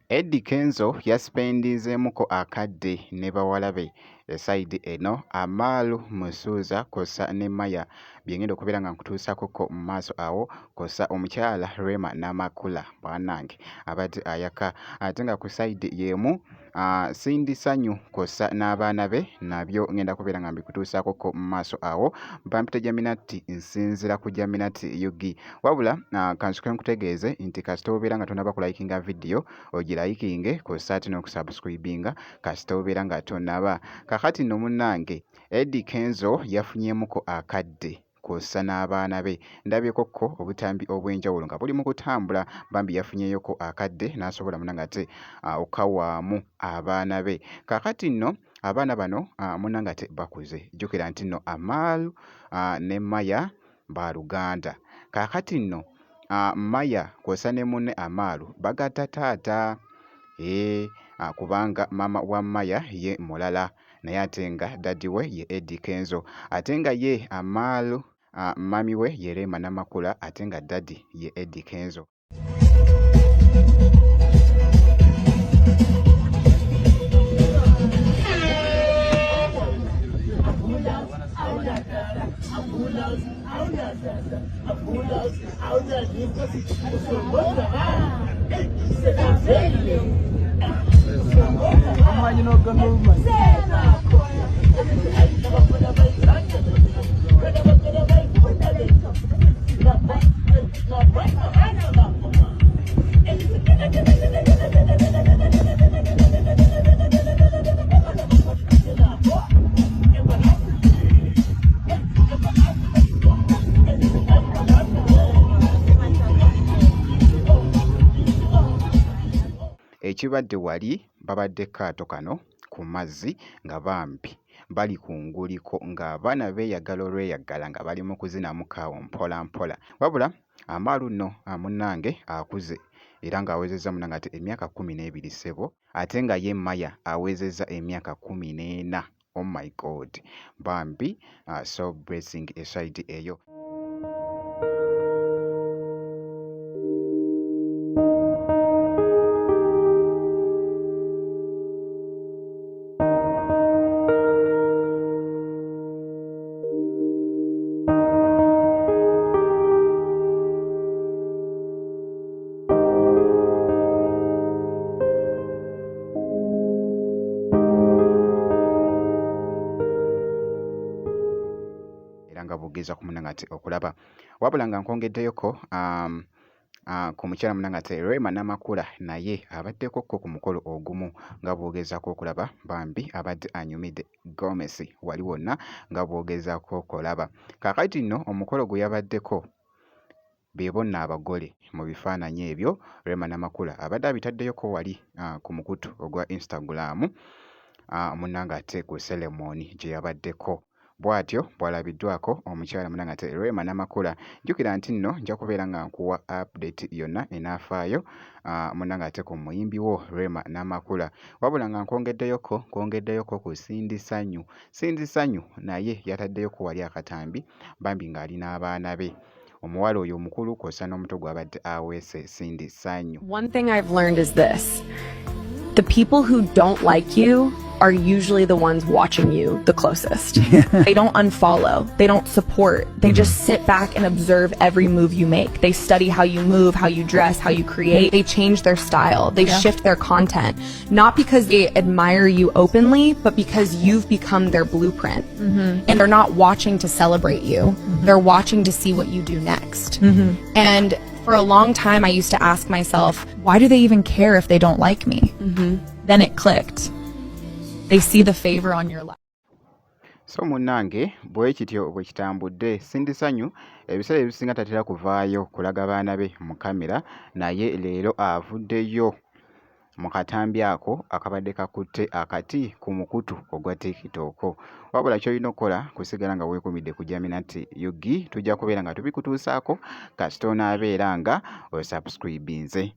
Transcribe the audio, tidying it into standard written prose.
Eddie Kenzo yaspendizeemuko akadde ne bawala be esayidi eno Amaru Musuuza kosa ne Maya byengenda okubeera nga nkutuusakoko mu maaso awo kosa omukyala Rema Namakula bannange abadde ayaka ate nga ku sayidi y'emu Sindi Sanyu kosa n'abaana be nabyo ngenda kubeera nga mbikutuusakoko mu maaso awo bampita Jaminati nsinzira ku Jaminati Yugi wabula kansuke nkutegeeze nti kasita obeera nga tonaba kulayikinga vidiyo ogirayikinge kosa ate n'okusubscribinga kasita obeera nga tonaba kakati nno munnange Eddie Kenzo yafunyeemuko akadde kosa n'abaana be ndabyekokko obutambi obw'enjawulo nga buli mu kutambula bambi yafunyeyoko akadde n'asobola munanga ate okawaamu abaana be kakati nno abaana bano munanga ate bakuze jjukira nti nno Amaru ne Maya baluganda kakati nno Maya kosa ne munne Amaru bagatta taata kubanga mama wa Maya ye mulala naye ate nga daddi we ye Eddie Kenzo ate nga ye Amaru mami we ye Rema Namakula ate nga daddi ye Eddie Kenzo. Ekibadde wali babadde kaato kano ku mazzi nga bambi bali ku nguliko ng'abaana beeyagala olweyagala nga bali mu kuzinamu kaawo mpola mpola wabula Amaru nno munnange akuze era ng'awezezza munange ate emyaka 12 ssebo ate nga ye Maya awezezza emyaka 14. Oh my God bambi so blessing eside eyo. Nga bugeza ku munanga ate okulaba wabula nga nkongeddeyoko ku mukyala munanga ate Rema Namakula naye abaddeko ku mukolo ogumu nga bwogezako okulaba bambi abadde anyumidde Gomez wali wonna nga bwogezako okulaba kakati nno omukolo gwe yabaddeko be bonna abagole mu bifaananyi ebyo Rema Namakula abadde abitaddeyoko wali ku mukutu ogwa Instagram munanga ate ku ceremony gye yabaddeko bw'atyo bw'alabiddwako omukyala munanga ate Rema Namakula jjukira nti nno nja kubeera nga nkuwa update yonna enaafaayo munanga ate ku muyimbi wo Rema Namakula wabula nga nkwongeddeyoko ku Sindi Sanyu naye yataddeyoko wali akatambi bambi ng'ali n'abaana be omuwala oyo omukulu kosa n'omuto gw'abadde aweese Sindi Sanyu. One thing I've learned is this: the people who don't like you are usually the ones watching you the closest. They don't unfollow, they don't support, they just sit back and observe every move you make. They study how you move, how you dress, how you create. They change their style, they shift their content, not because they admire you openly, but because you've become their blueprint. And they're not watching to celebrate you, they're watching to see what you do next. And for a long time I used to ask myself, why do they even care if they don't like me? Then it clicked. They see the favor on your life. So munnange bwe kityo bwe kitambudde Sindi Sanyu ebiseera ebisinga tatera kuvaayo kulaga baana be mu kamera naye leero avuddeyo mu katambi ako akabadde kakutte akati ku mukutu ogwa TikTok wabula ky'olina okukola kusigala nga weekumidde ku Jaminati Yugi tujja kubeera nga tubikutuusaako kasita onaabeera nga osubscribinze.